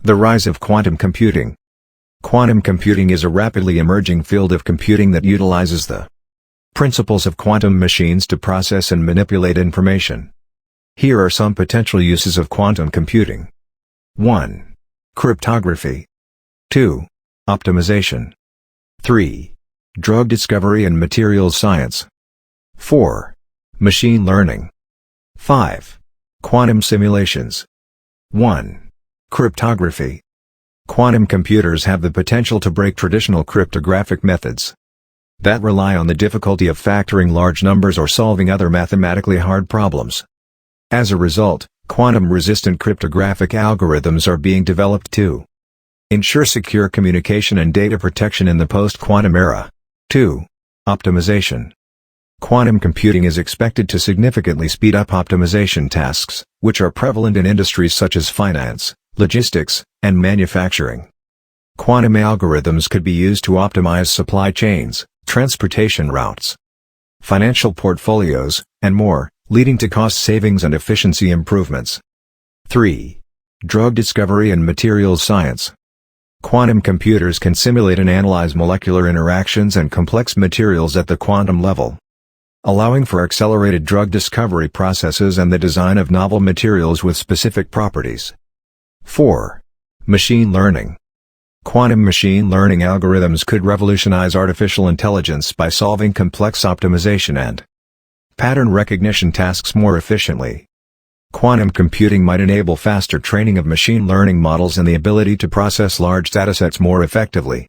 The rise of quantum computing. Quantum computing is a rapidly emerging field of computing that utilizes the principles of quantum machines to process and manipulate information. Here are some potential uses of quantum computing. 1. Cryptography. 2. Optimization. 3. Drug discovery and materials science. 4. Machine learning. 5. Quantum simulations. 1. Cryptography. Quantum computers have the potential to break traditional cryptographic methods that rely on the difficulty of factoring large numbers or solving other mathematically hard problems. As a result, quantum-resistant cryptographic algorithms are being developed to ensure secure communication and data protection in the post-quantum era. 2. Optimization. Quantum computing is expected to significantly speed up optimization tasks, which are prevalent in industries such as finance, logistics, and manufacturing. Quantum algorithms could be used to optimize supply chains, transportation routes, financial portfolios, and more, leading to cost savings and efficiency improvements. 3. Drug discovery and materials science. Quantum computers can simulate and analyze molecular interactions and complex materials at the quantum level, allowing for accelerated drug discovery processes and the design of novel materials with specific properties. 4. Machine learning. Quantum machine learning algorithms could revolutionize artificial intelligence by solving complex optimization and pattern recognition tasks more efficiently. Quantum computing might enable faster training of machine learning models and the ability to process large datasets more effectively.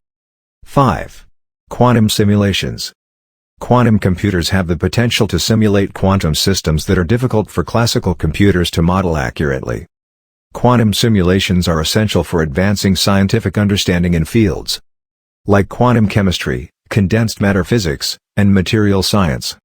5. Quantum simulations. Quantum computers have the potential to simulate quantum systems that are difficult for classical computers to model accurately. Quantum simulations are essential for advancing scientific understanding in fields like quantum chemistry, condensed matter physics, and material science.